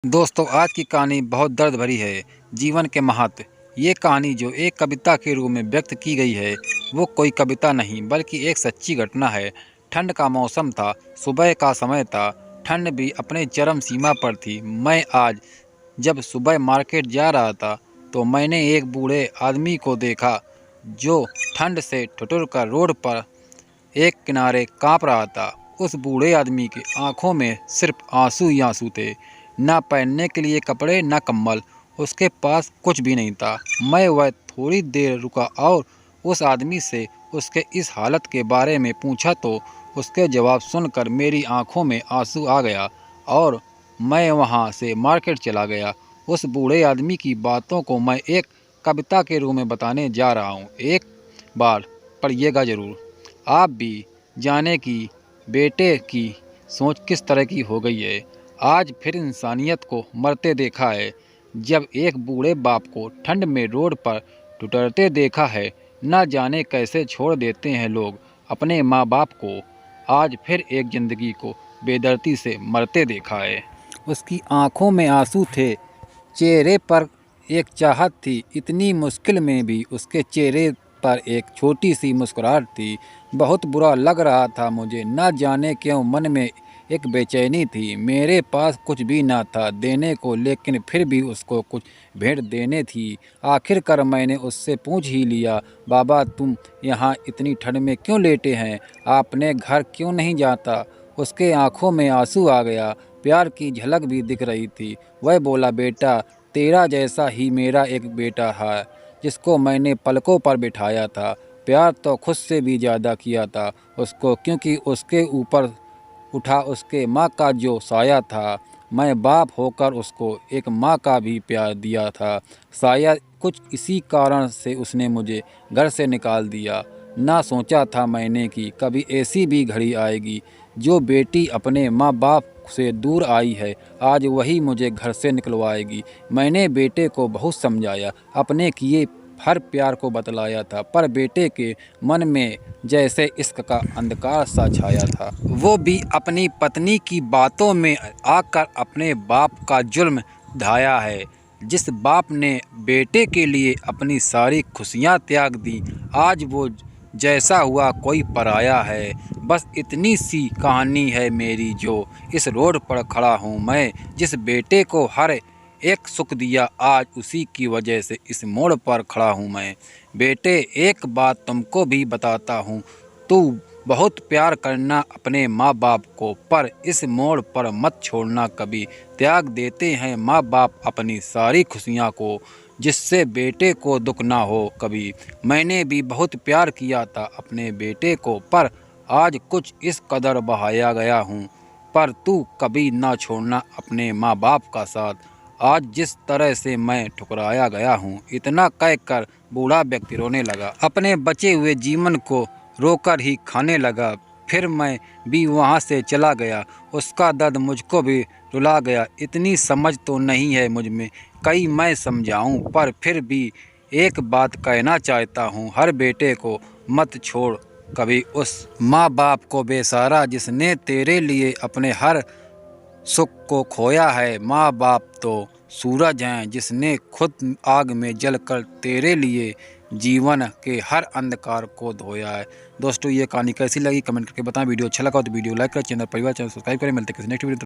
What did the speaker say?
दोस्तों, आज की कहानी बहुत दर्द भरी है। जीवन के महत्व। ये कहानी जो एक कविता के रूप में व्यक्त की गई है, वो कोई कविता नहीं बल्कि एक सच्ची घटना है। ठंड का मौसम था, सुबह का समय था, ठंड भी अपने चरम सीमा पर थी। मैं आज जब सुबह मार्केट जा रहा था, तो मैंने एक बूढ़े आदमी को देखा, जो ठंड से ठिठुर कर रोड पर एक किनारे काँप रहा था। उस बूढ़े आदमी की आंखों में सिर्फ आंसू ही आंसू थे। ना पहनने के लिए कपड़े, ना कंबल। उसके पास कुछ भी नहीं था। मैं वह थोड़ी देर रुका और उस आदमी से उसके इस हालत के बारे में पूछा, तो उसके जवाब सुनकर मेरी आंखों में आंसू आ गया और मैं वहां से मार्केट चला गया। उस बूढ़े आदमी की बातों को मैं एक कविता के रूप में बताने जा रहा हूँ। एक बार पढ़िएगा ज़रूर। आप भी जाने कि बेटे की सोच किस तरह की हो गई है। आज फिर इंसानियत को मरते देखा है। जब एक बूढ़े बाप को ठंड में रोड पर ठुठुरते देखा है। न जाने कैसे छोड़ देते हैं लोग अपने माँ बाप को। आज फिर एक ज़िंदगी को बेदर्दी से मरते देखा है। उसकी आंखों में आंसू थे, चेहरे पर एक चाहत थी। इतनी मुश्किल में भी उसके चेहरे पर एक छोटी सी मुस्कुराहट थी। बहुत बुरा लग रहा था मुझे। न जाने क्यों मन में एक बेचैनी थी। मेरे पास कुछ भी न था देने को, लेकिन फिर भी उसको कुछ भेंट देने थी। आखिरकार मैंने उससे पूछ ही लिया, बाबा तुम यहाँ इतनी ठंड में क्यों लेटे हैं? आपने घर क्यों नहीं जाता? उसके आंखों में आंसू आ गया, प्यार की झलक भी दिख रही थी। वह बोला, बेटा तेरा जैसा ही मेरा एक बेटा है, जिसको मैंने पलकों पर बिठाया था। प्यार तो खुद से भी ज़्यादा किया था उसको, क्योंकि उसके ऊपर उठा उसके माँ का जो साया था। मैं बाप होकर उसको एक माँ का भी प्यार दिया था। शायद कुछ इसी कारण से उसने मुझे घर से निकाल दिया। ना सोचा था मैंने कि कभी ऐसी भी घड़ी आएगी, जो बेटी अपने माँ बाप से दूर आई है, आज वही मुझे घर से निकलवाएगी। मैंने बेटे को बहुत समझाया, अपने किए हर प्यार को बतलाया था, पर बेटे के मन में जैसे इश्क का अंधकार सा छाया था। वो भी अपनी पत्नी की बातों में आकर अपने बाप का जुल्म ढाया है। जिस बाप ने बेटे के लिए अपनी सारी खुशियाँ त्याग दी, आज वो जैसा हुआ कोई पराया है। बस इतनी सी कहानी है मेरी, जो इस रोड पर खड़ा हूँ मैं। जिस बेटे को हर एक सुख दिया, आज उसी की वजह से इस मोड़ पर खड़ा हूँ मैं। बेटे एक बात तुमको भी बताता हूँ, तू बहुत प्यार करना अपने माँ बाप को, पर इस मोड़ पर मत छोड़ना कभी। त्याग देते हैं माँ बाप अपनी सारी खुशियाँ को, जिससे बेटे को दुख ना हो कभी। मैंने भी बहुत प्यार किया था अपने बेटे को, पर आज कुछ इस कदर बहाया गया हूँ। पर तू कभी ना छोड़ना अपने माँ बाप का साथ। आज जिस तरह से मैं ठुकराया गया हूँ। इतना कहकर बूढ़ा व्यक्ति रोने लगा, अपने बचे हुए जीवन को रोकर ही खाने लगा। फिर मैं भी वहाँ से चला गया। उसका दर्द मुझको भी रुला गया। इतनी समझ तो नहीं है मुझ में, कहीं मैं समझाऊं, पर फिर भी एक बात कहना चाहता हूँ, हर बेटे को मत छोड़ कभी उस माँ बाप को बेसहारा, जिसने तेरे लिए अपने हर सुख को खोया है। माँ बाप तो सूरज हैं, जिसने खुद आग में जलकर तेरे लिए जीवन के हर अंधकार को धोया है। दोस्तों, ये कहानी कैसी लगी कमेंट करके बताएं। वीडियो अच्छा लगा तो वीडियो लाइक करें, चैनल परिवार चैनल सब्सक्राइब करें। मिलते हैं किसी नेक्स्ट वीडियो।